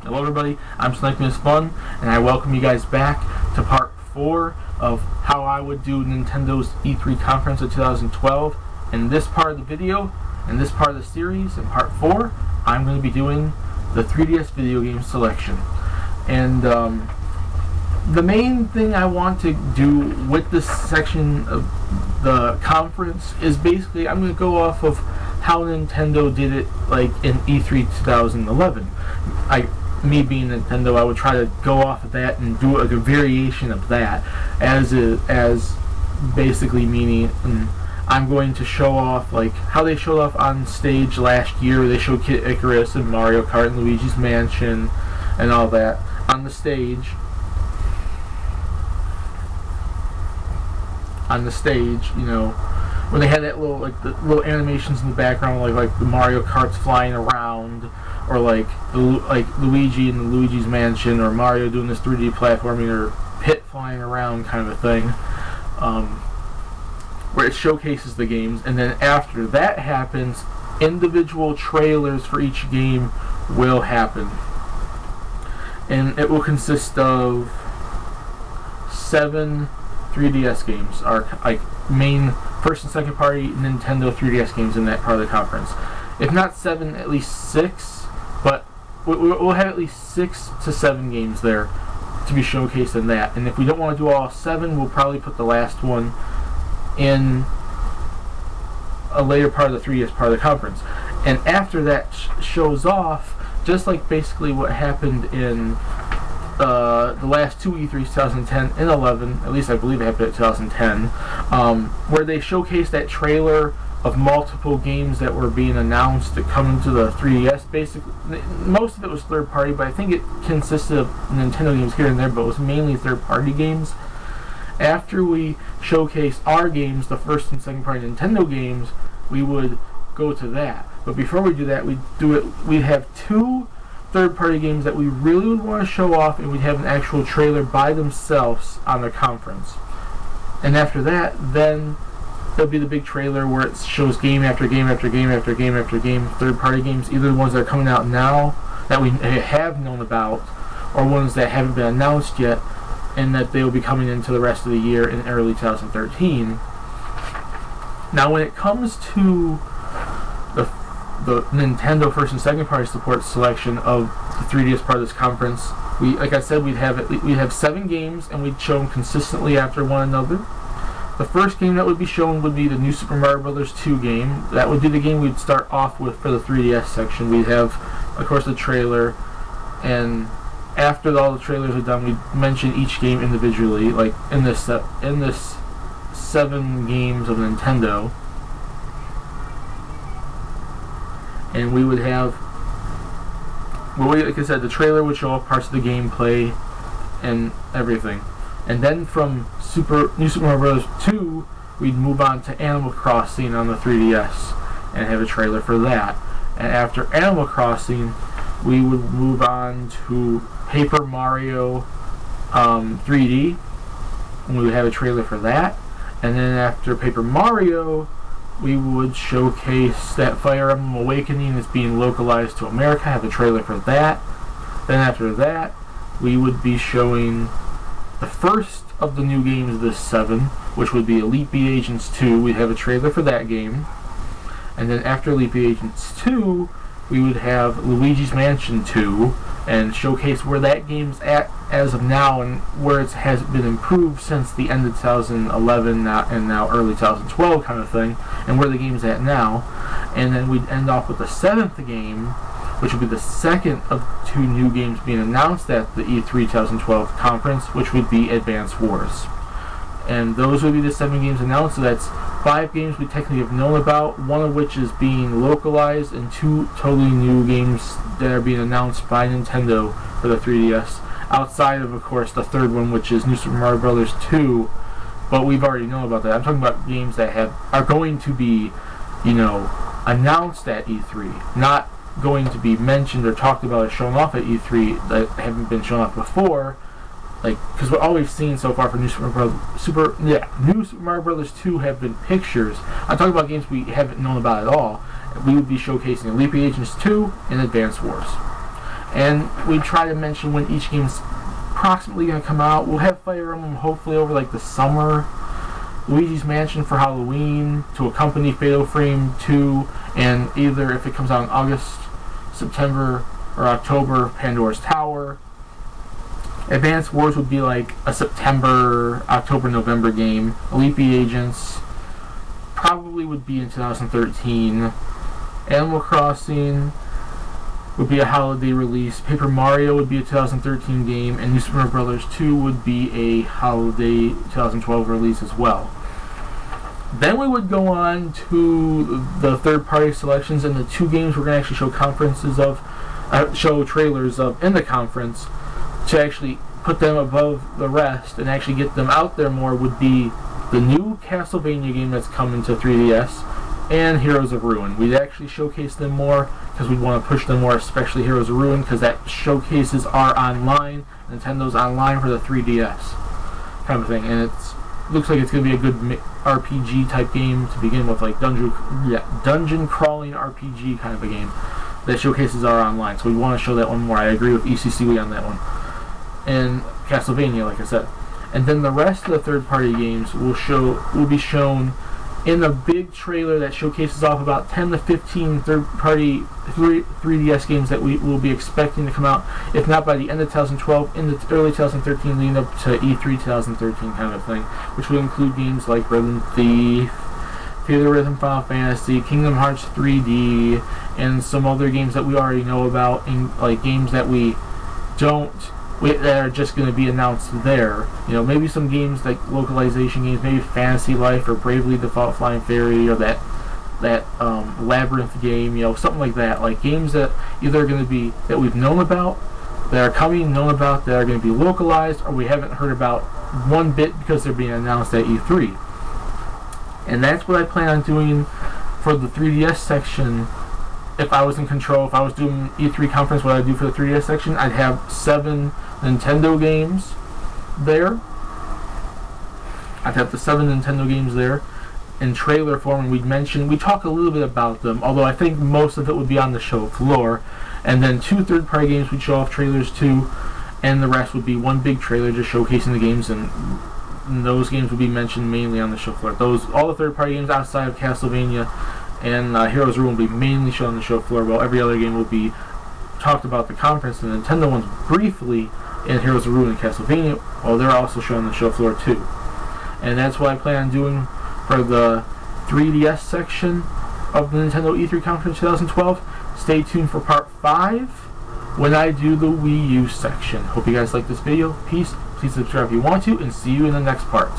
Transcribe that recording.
Hello everybody, I'm SnipingIsFun, and I welcome you guys back to part 4 of how I would do Nintendo's E3 conference of 2012. In this part of the video, in this part of the series, in part 4, I'm going to be doing the 3DS video game selection. And the main thing I want to do with this section of the conference is basically I'm going to go off of how Nintendo did it like in E3 2011. Me being Nintendo, I would try to go off of that and do like a variation of that as basically meaning I'm going to show off like how they showed off on stage last year. They showed Kid Icarus and Mario Kart and Luigi's Mansion and all that on the stage. You know, when they had that little like the little animations in the background, like the Mario Karts flying around, or like Luigi in the Luigi's Mansion, or Mario doing this 3D platforming, or Pit flying around kind of a thing, where it showcases the games. And then after that happens, individual trailers for each game will happen, and it will consist of 7 3DS games, are like main first and second party Nintendo 3DS games in that part of the conference. If not 7, at least 6, but we'll have at least 6 to 7 games there to be showcased in that. And if we don't want to do all 7, we'll probably put the last one in a later part of the 3DS part of the conference. And after that shows off, just like basically what happened in the last 2 E3s, 2010 and 11, at least I believe it happened in 2010, where they showcased that trailer of multiple games that were being announced to come into the 3DS. Basically, most of it was third party, but I think it consisted of Nintendo games here and there, but it was mainly third party games. After we showcase our games, the first and second party Nintendo games, we would go to that. But before we do that, we'd have 2 third-party games that we really would want to show off, and we'd have an actual trailer by themselves on the conference. And after that, then there'll be the big trailer where it shows game after game after game after game after game, third-party games, either the ones that are coming out now that we have known about, or ones that haven't been announced yet, and that they'll be coming into the rest of the year in early 2013. Now, when it comes to the Nintendo first and second party support selection of the 3DS part of this conference, like I said, we'd have 7 games, and we'd show them consistently after one another. The first game that would be shown would be the New Super Mario Bros. 2 game. That would be the game we'd start off with for the 3DS section. We'd have, of course, the trailer, and after all the trailers are done, we'd mention each game individually, like in this 7 games of Nintendo. And we would have, like I said, the trailer would show off parts of the gameplay and everything. And then from New Super Mario Bros. 2, we'd move on to Animal Crossing on the 3DS and have a trailer for that. And after Animal Crossing, we would move on to Paper Mario 3D, and we would have a trailer for that. And then after Paper Mario, we would showcase that Fire Emblem Awakening is being localized to America, have a trailer for that. Then after that, we would be showing the first of the new games of this 7, which would be Elite Beat Agents 2. We'd have a trailer for that game. And then after Elite Beat Agents 2, we would have Luigi's Mansion 2, and showcase where that game's at as of now, and where it has been improved since the end of 2011 and now early 2012 kind of thing, and where the game's at now. And then we'd end off with the 7th game, which would be the second of 2 new games being announced at the E3 2012 conference, which would be Advance Wars. And those would be the 7 games announced. So that's 5 games we technically have known about, one of which is being localized, and 2 totally new games that are being announced by Nintendo for the 3DS, outside of course, the 3rd one, which is New Super Mario Bros. 2, but we've already known about that. I'm talking about games that are going to be, announced at E3, not going to be mentioned or talked about or shown off at E3 that haven't been shown off before. Like, because all we've seen so far for New Super Mario Bros. 2 have been pictures. I'm talking about games we haven't known about at all. We would be showcasing Elite Beat Agents 2 and Advance Wars. and we try to mention when each game's approximately going to come out. We'll have Fire Emblem hopefully over like the summer, Luigi's Mansion for Halloween to accompany Fatal Frame 2, and either if it comes out in August, September, or October, Pandora's Tower. Advanced Wars would be like a September, October, November game. Elite Beat Agents probably would be in 2013. Animal Crossing would be a holiday release. Paper Mario would be a 2013 game, and New Super Mario Bros. 2 would be a holiday 2012 release as well. Then we would go on to the third-party selections, and the two games we're going to actually show show trailers of in the conference to actually put them above the rest and actually get them out there more would be the new Castlevania game that's coming to 3DS and Heroes of Ruin. We'd actually showcase them more because we'd want to push them more, especially Heroes of Ruin, because that showcases are online. Nintendo's online for the 3DS kind of thing, and it looks like it's going to be a good RPG type game to begin with, like dungeon crawling RPG kind of a game that showcases are online. So we want to show that one more. I agree with ECCW on that one. And Castlevania, like I said. And then the rest of the third-party games will be shown in a big trailer that showcases off about 10 to 15 third-party 3DS games that we will be expecting to come out, if not by the end of 2012, in the early 2013, leading up to E3 2013 kind of thing, which will include games like Rhythm Thief, Theater Rhythm Final Fantasy, Kingdom Hearts 3D, and some other games that we already know about, and like games that that are just going to be announced there. You know, maybe some games like localization games, maybe Fantasy Life or Bravely Default Flying Fairy, or that Labyrinth game, you know, something like that. Like games that either are going to be that we've known about, that are coming, known about, that are going to be localized, or we haven't heard about one bit because they're being announced at E3. And that's what I plan on doing for the 3DS section. If I was in control, if I was doing E3 conference, what I'd do for the 3DS section, I'd have 7 Nintendo games there. I'd have the 7 Nintendo games there in trailer form, and we talk a little bit about them, although I think most of it would be on the show floor. And then 2 third-party games we'd show off trailers to, and the rest would be one big trailer just showcasing the games, and those games would be mentioned mainly on the show floor. All the third-party games outside of Castlevania and Heroes of Ruin will be mainly shown on the show floor, while every other game will be talked about the conference. The Nintendo ones briefly in Heroes of Ruin and Castlevania, while they're also shown on the show floor too. And that's what I plan on doing for the 3DS section of the Nintendo E3 Conference 2012. Stay tuned for part 5 when I do the Wii U section. Hope you guys like this video. Peace. Please subscribe if you want to, and see you in the next part.